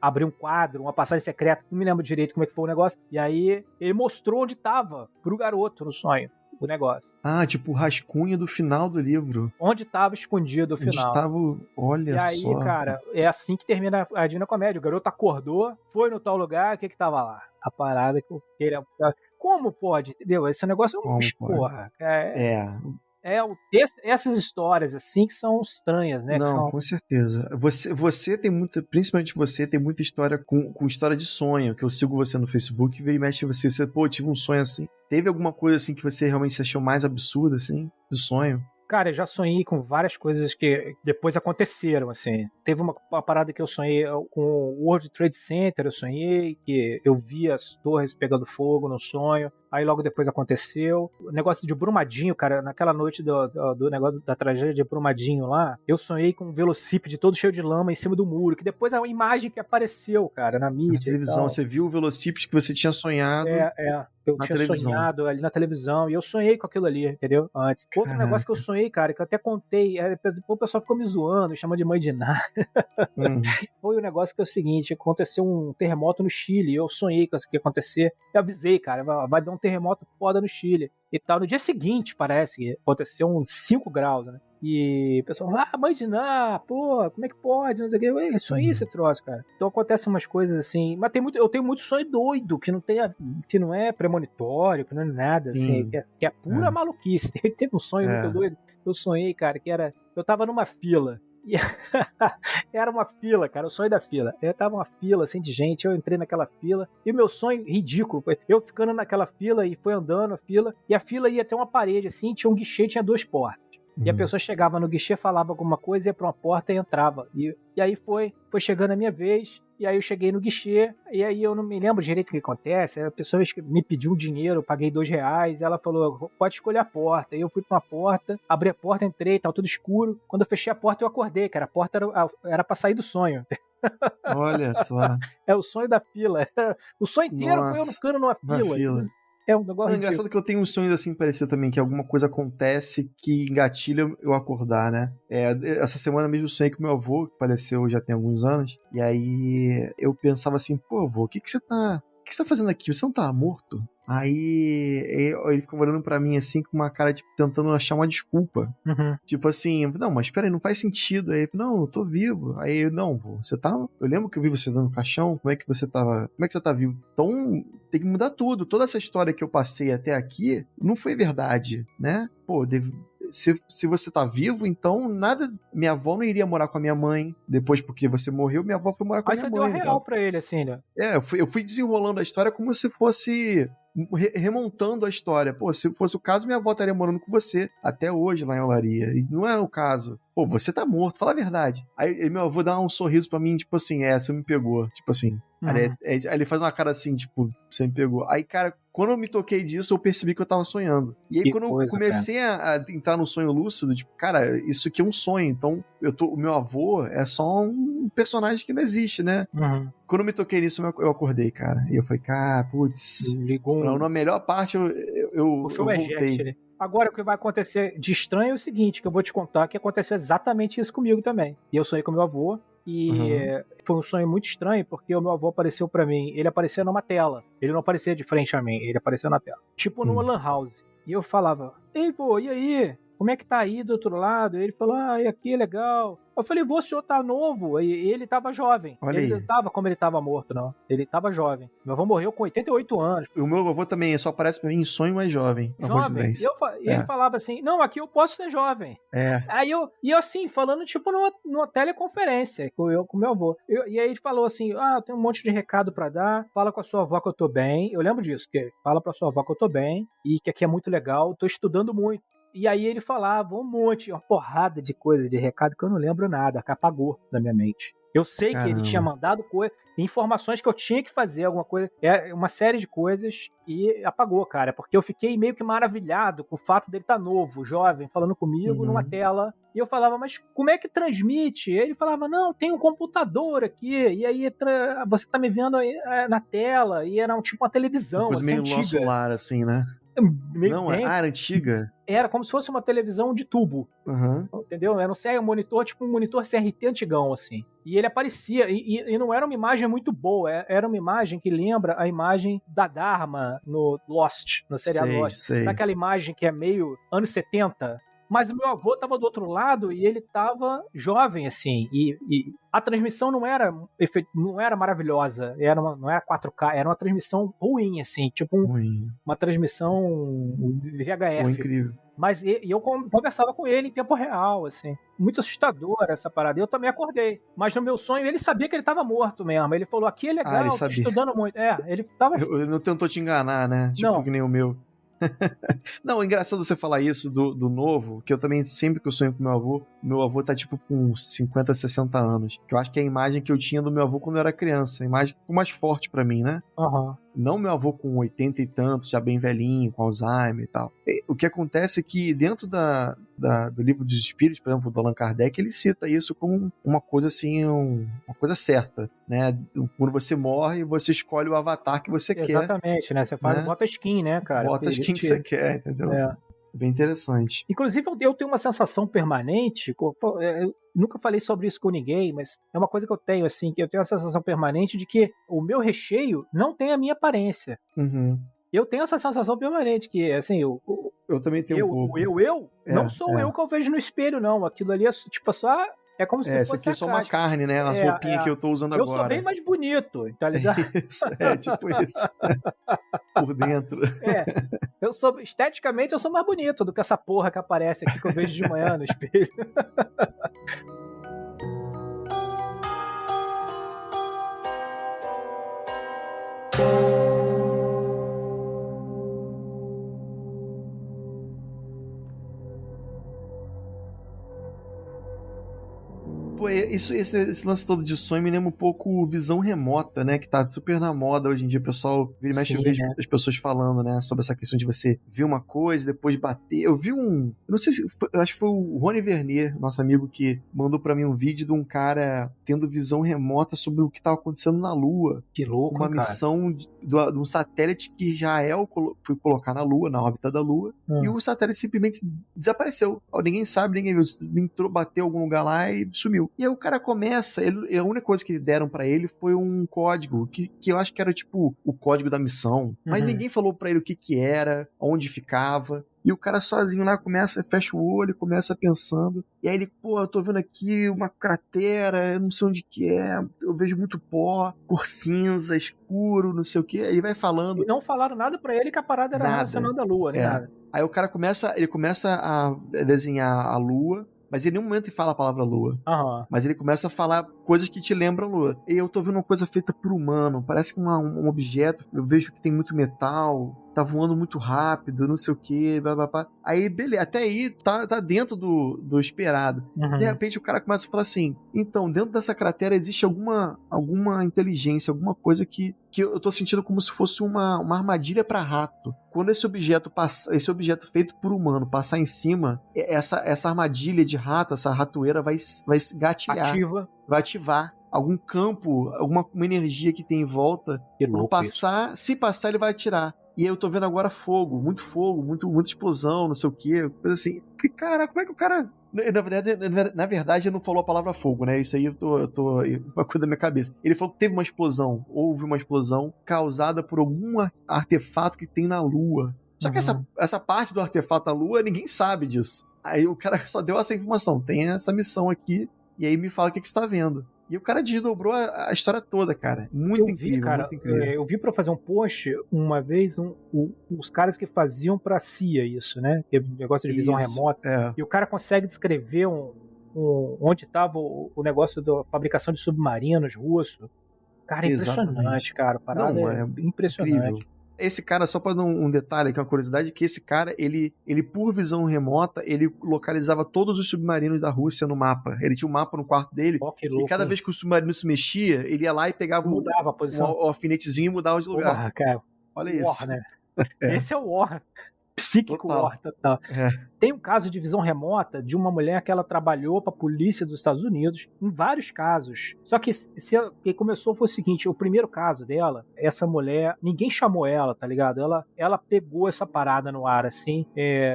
abriu um quadro, uma passagem secreta. Não me lembro direito como é que foi o negócio. E aí ele mostrou onde estava pro garoto no sonho. O negócio. Ah, tipo o rascunho do final do livro. Onde estava escondido o final. Onde estava, olha só. E aí, cara, é assim que termina a Divina Comédia. O garoto acordou, foi no tal lugar, o que tava lá? A parada que ele... Como pode? Entendeu? Esse negócio é um porra. Essas histórias, assim, que são estranhas, né? Não, com certeza. Você tem muita, principalmente você, tem muita história com história de sonho, que eu sigo você no Facebook e vira e mexe você, pô, tive um sonho assim. Teve alguma coisa assim que você realmente achou mais absurda, assim, do sonho? Cara, eu já sonhei com várias coisas que depois aconteceram, assim. Teve uma parada que eu sonhei com o World Trade Center, eu sonhei que eu vi as torres pegando fogo no sonho, aí logo depois aconteceu. O negócio de Brumadinho, cara, naquela noite do negócio da tragédia de Brumadinho lá, eu sonhei com um velocípede todo cheio de lama em cima do muro, que depois é uma imagem que apareceu, cara, na mídia. Na televisão, você viu o velocípede que você tinha sonhado? Eu tinha sonhado ali na televisão, e eu sonhei com aquilo ali, entendeu? Antes. Outro negócio que eu sonhei, cara, que eu até contei, o pessoal ficou me zoando, me chamando de mãe de nada. Foi um negócio que é o seguinte, aconteceu um terremoto no Chile, eu sonhei com isso que ia acontecer, eu avisei, cara, vai dar um terremoto foda no Chile e tal. No dia seguinte, parece que aconteceu uns 5 graus, né? E o pessoal fala, mãe de Ná, pô, como é que pode? Não sei o que. É sonhei esse troço, cara. Então acontecem umas coisas assim, mas eu tenho muito sonho doido, que não é premonitório, que não é nada, assim, que é pura maluquice. Teve um sonho muito doido. Eu sonhei, cara, eu tava numa fila. E era uma fila, cara, o sonho da fila. Eu tava uma fila, assim, de gente, eu entrei naquela fila, e o meu sonho ridículo, eu ficando naquela fila e foi andando a fila, e a fila ia até uma parede, assim, tinha um guichê, tinha 2 portas. E a pessoa chegava no guichê, falava alguma coisa, ia pra uma porta e entrava. E aí foi chegando a minha vez, e aí eu cheguei no guichê, e aí eu não me lembro direito o que acontece, a pessoa me pediu um dinheiro, eu paguei R$2, ela falou, pode escolher a porta. E eu fui pra uma porta, abri a porta, entrei, tava tudo escuro. Quando eu fechei a porta, eu acordei, cara, a porta era pra sair do sonho. Olha só. É o sonho da fila. O sonho inteiro foi eu no cano numa fila. É um negócio engraçado que eu tenho uns sonhos assim parecidos também, que alguma coisa acontece que engatilha eu acordar, né? Essa semana mesmo eu sonhei com meu avô, que faleceu já tem alguns anos, e aí eu pensava assim, pô, avô, o que você tá fazendo aqui? Você não tá morto? Aí ele ficou olhando pra mim assim com uma cara, tipo, tentando achar uma desculpa. Tipo assim, não, mas peraí, não faz sentido. Aí ele falou, não, eu tô vivo. Aí eu, não, você tá... Eu lembro que eu vi você dando caixão, como é que você tá vivo? Então, tem que mudar tudo. Toda essa história que eu passei até aqui não foi verdade, né? Pô, se você tá vivo, então nada... Minha avó não iria morar com a minha mãe. Depois, porque você morreu, minha avó foi morar com a minha mãe. Aí você deu a real pra ele, assim, né? Eu fui desenrolando a história como se fosse... remontando a história. Pô, se fosse o caso, minha avó estaria morando com você até hoje lá em Olaria. E não é o caso. Pô, você tá morto, fala a verdade. Aí meu avô dá um sorriso pra mim, tipo assim, você me pegou. Tipo assim. Aí ele faz uma cara assim, tipo, você me pegou. Aí, cara, quando eu me toquei disso, eu percebi que eu tava sonhando. E aí, quando eu comecei a entrar no sonho lúcido, tipo, cara, isso aqui é um sonho. Então, o meu avô é só um personagem que não existe, né? Quando eu me toquei nisso, eu acordei, cara. E eu falei, cara, putz. Ligou. Na melhor parte, eu voltei. Né? Agora, o que vai acontecer de estranho é o seguinte, que eu vou te contar, que aconteceu exatamente isso comigo também. E eu sonhei com meu avô, e foi um sonho muito estranho, porque o meu avô apareceu pra mim, ele aparecia numa tela. Ele não aparecia de frente a mim, ele apareceu na tela. Tipo numa lan house. E eu falava, ei, vô, e aí? Como é que tá aí do outro lado? E ele falou, e aqui é legal. Eu falei, vô, o senhor tá novo. E ele tava jovem. Olha ele não tava como ele tava morto, não. Ele tava jovem. Meu avô morreu com 88 anos. O meu avô também só aparece pra mim em sonho mais jovem. Jovem. E ele falava assim, não, aqui eu posso ser jovem. Aí eu assim, falando tipo numa teleconferência com meu avô. E aí ele falou assim, tem um monte de recado pra dar, fala com a sua avó que eu tô bem. Eu lembro disso, que fala pra sua avó que eu tô bem e que aqui é muito legal, tô estudando muito. E aí ele falava uma porrada de coisas de recado que eu não lembro nada, que apagou da minha mente. Eu sei que ele tinha mandado informações que eu tinha que fazer, alguma coisa, uma série de coisas, e apagou, cara, porque eu fiquei meio que maravilhado com o fato dele estar novo, jovem, falando comigo numa tela, e eu falava, mas como é que transmite? E ele falava, não, tem um computador aqui, e aí você tá me vendo aí, na tela, e era tipo uma televisão, uma coisa assim, meio antiga. nosso lar, assim, né? Era antiga? Era como se fosse uma televisão de tubo. Entendeu? Era um monitor, tipo um monitor CRT antigão, assim. E ele aparecia, e não era uma imagem muito boa, era uma imagem que lembra a imagem da Dharma no Lost, no seriado Lost. Sabe aquela imagem que é meio anos 70? Mas o meu avô tava do outro lado e ele tava jovem, assim. E a transmissão não era maravilhosa. Não era 4K, era uma transmissão ruim, assim. Tipo uma transmissão VHF. Incrível. Mas eu conversava com ele em tempo real, assim. Muito assustadora essa parada. Eu também acordei. Mas no meu sonho, ele sabia que ele tava morto mesmo. Ele falou, aqui é legal, ele tô sabia. estudando muito. Ele tava... Ele não tentou te enganar, né? Tipo, Não. que nem o meu. Não, é engraçado você falar isso do novo, que eu também, sempre que eu sonho com meu avô tá tipo com 50, 60 anos. Que eu acho que é a imagem que eu tinha do meu avô quando eu era criança. A imagem ficou mais forte pra mim, né? Aham. Não meu avô com 80 e tantos, já bem velhinho, com Alzheimer e tal. O que acontece é que dentro do livro dos espíritos, por exemplo, do Allan Kardec, ele cita isso como uma coisa assim, uma coisa certa, né? Quando você morre, você escolhe o avatar que você quer. Exatamente, né? Você faz, né? bota skin, né, cara? Bota a skin que você quer, entendeu? É. Bem interessante. Inclusive, eu tenho uma sensação permanente, eu nunca falei sobre isso com ninguém, mas é uma coisa que eu tenho, assim, que eu tenho a sensação permanente de que o meu recheio não tem a minha aparência. Uhum. Eu tenho essa sensação permanente, que, assim, eu também tenho um pouco. Não sou eu que eu vejo no espelho, não. Aquilo ali é, tipo, só... É como se fosse aqui é só uma carne, né? As roupinhas que eu tô usando agora. Eu sou bem mais bonito, tá ligado? Tipo isso. Por dentro. Esteticamente, eu sou mais bonito do que essa porra que aparece aqui que eu vejo de manhã no espelho. Pô, esse lance todo de sonho me lembra um pouco visão remota, né? Que tá super na moda hoje em dia. O pessoal vira e mexe, eu vejo as pessoas falando, né? Sobre essa questão de você ver uma coisa, depois bater. Eu vi eu não sei se... Eu acho que foi o Rony Vernier, nosso amigo, que mandou pra mim um vídeo de um cara tendo visão remota sobre o que tava acontecendo na Lua. Que louco, uma missão de um satélite que Israel foi colocar na Lua, na órbita da Lua. E o satélite simplesmente desapareceu. Ninguém sabe, ninguém viu. Entrou, bateu em algum lugar lá e sumiu. E aí o cara começa, a única coisa que deram pra ele foi um código, que eu acho que era tipo o código da missão, mas ninguém falou pra ele o que era, onde ficava. E o cara sozinho lá fecha o olho, começa pensando. E aí ele, eu tô vendo aqui uma cratera, eu não sei onde que é, eu vejo muito pó, cor cinza, escuro, não sei o que. Aí vai falando. E não falaram nada pra ele que a parada era relacionada à Lua, nem nada. Aí o cara começa a desenhar a Lua, mas em nenhum momento ele fala a palavra Lua. Mas ele começa a falar coisas que te lembram Lua. E eu tô vendo uma coisa feita por humano, parece que um objeto, eu vejo que tem muito metal, tá voando muito rápido, não sei o que, blá. Aí, beleza, até aí tá dentro do esperado. De repente o cara começa a falar assim, então, dentro dessa cratera existe alguma inteligência, alguma coisa que eu tô sentindo como se fosse uma armadilha pra rato. Quando esse objeto feito por humano passar em cima, essa armadilha de rato, essa ratoeira vai gatilhar. Vai ativar algum campo, alguma energia que tem em volta. Se passar, ele vai atirar. E aí eu tô vendo agora fogo, muita explosão, não sei o que, coisa assim. E, cara, como é que o cara... Na verdade, ele não falou a palavra fogo, né? Isso aí eu tô uma coisa da minha cabeça. Ele falou que houve uma explosão causada por algum artefato que tem na Lua. Só que essa parte do artefato da Lua, ninguém sabe disso. Aí o cara só deu essa informação, tem essa missão aqui, e aí me fala o que você tá vendo. E o cara desdobrou a história toda, cara. Muito incrível. Eu vi pra fazer um post uma vez os caras que faziam pra CIA isso, né? Negócio de visão remota. E o cara consegue descrever onde estava o negócio da fabricação de submarinos russos. Cara, é impressionante, cara. A parada é impressionante. Incrível. Esse cara, só para dar um detalhe, que é uma curiosidade, que esse cara, ele por visão remota, ele localizava todos os submarinos da Rússia no mapa. Ele tinha um mapa no quarto dele, e cada vez que o submarino se mexia, ele ia lá e pegava mudava a posição. Um alfinetezinho e mudava de lugar. Porra, cara. Olha isso. War, né? Esse é o War. Psíquico War, total. Tem um caso de visão remota de uma mulher que ela trabalhou para a polícia dos Estados Unidos, em vários casos. Só que o que começou foi o seguinte, o primeiro caso dela, essa mulher, ninguém chamou ela, tá ligado? Ela pegou essa parada no ar, assim,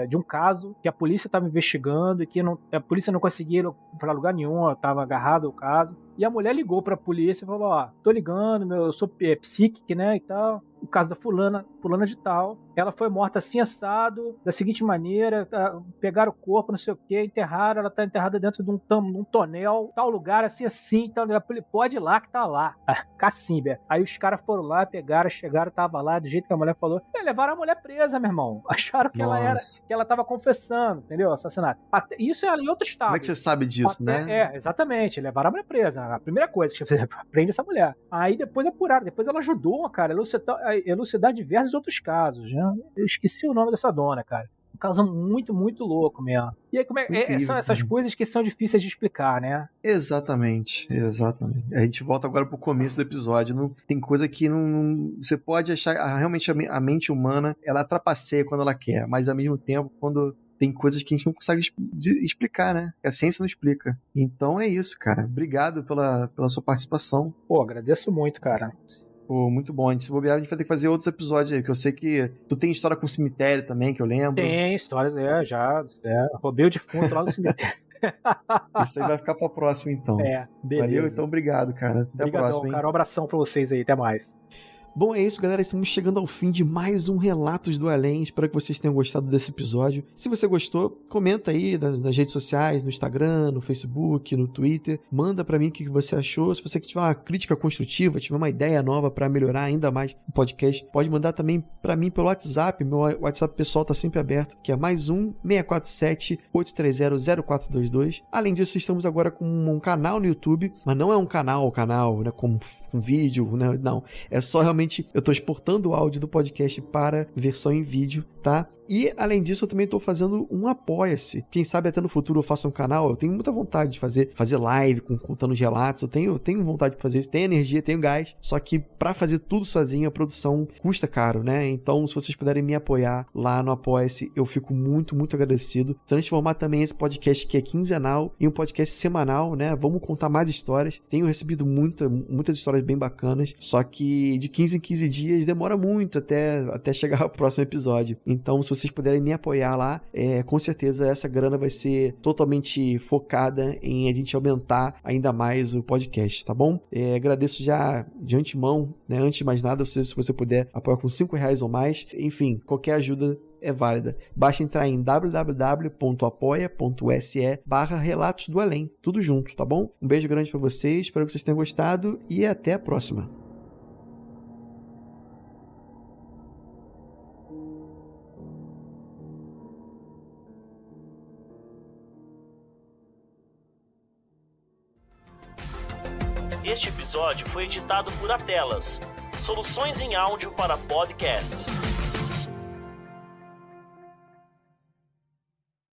de um caso que a polícia estava investigando e que a polícia não conseguia ir para lugar nenhum, estava agarrado o caso. E a mulher ligou pra polícia e falou, tô ligando, eu sou psíquica, né, e tal. caso da fulana de tal, ela foi morta assim assado, da seguinte maneira, pegaram o corpo, não sei o que, enterraram, ela tá enterrada dentro de um tonel, tal lugar, assim, tal lugar, pode ir lá que tá lá, Cacímbia. Aí os caras foram lá, pegaram, chegaram, tava lá, do jeito que a mulher falou, levaram a mulher presa, meu irmão, acharam que ela tava confessando, entendeu, assassinato. Isso é em outro estado. Como é que você sabe disso, né? Exatamente, levaram a mulher presa, a primeira coisa que você fez, prende essa mulher. Aí depois apuraram, depois ela ajudou, cara, a elucidar diversos outros casos, né? Eu esqueci o nome dessa dona, cara. Um caso muito, muito louco mesmo. E aí, são essas coisas que são difíceis de explicar, né? Exatamente. A gente volta agora pro começo do episódio. Tem coisa que não você pode achar, realmente a mente humana, ela trapaceia quando ela quer, mas ao mesmo tempo, quando tem coisas que a gente não consegue explicar, né? A ciência não explica. Então é isso, cara. Obrigado pela sua participação. Pô, agradeço muito, cara. Pô, muito bom. Se bobear, a gente vai ter que fazer outros episódios aí, que eu sei que tu tem história com cemitério também, que eu lembro. Tem histórias, roubei o defunto lá no cemitério. Isso aí vai ficar pra próxima, então. Beleza. Valeu, então obrigado, cara. Até a próxima, hein? Cara, um abração pra vocês aí, até mais. Bom, é isso, galera. Estamos chegando ao fim de mais um Relatos do Além. Espero que vocês tenham gostado desse episódio. Se você gostou, comenta aí nas redes sociais, no Instagram, no Facebook, no Twitter. Manda pra mim o que você achou. Se você tiver uma crítica construtiva, tiver uma ideia nova pra melhorar ainda mais o podcast, pode mandar também pra mim pelo WhatsApp. Meu WhatsApp pessoal tá sempre aberto, que é mais 1-647-830-0422. Além disso, estamos agora com um canal no YouTube, mas não é um canal, né, com vídeo, né? Não. É só realmente eu tô exportando o áudio do podcast para versão em vídeo, tá? E, além disso, eu também tô fazendo um Apoia-se. Quem sabe até no futuro eu faça um canal. Eu tenho muita vontade de fazer live contando os relatos. Eu tenho vontade de fazer isso. Tenho energia, tenho gás. Só que pra fazer tudo sozinho, a produção custa caro, né? Então, se vocês puderem me apoiar lá no Apoia-se, eu fico muito, muito agradecido. Transformar também esse podcast que é quinzenal em um podcast semanal, né? Vamos contar mais histórias. Tenho recebido muitas histórias bem bacanas. Só que de 15 em 15 dias demora muito até chegar ao próximo episódio. Então, se vocês puderem me apoiar lá, com certeza essa grana vai ser totalmente focada em a gente aumentar ainda mais o podcast, tá bom? Agradeço já de antemão, né? Antes de mais nada, se você puder apoiar com R$5 ou mais, enfim, qualquer ajuda é válida. Basta entrar em www.apoia.se/Relatos do Além, tudo junto, tá bom? Um beijo grande pra vocês, espero que vocês tenham gostado e até a próxima. Este episódio foi editado por Atelas, soluções em áudio para podcasts.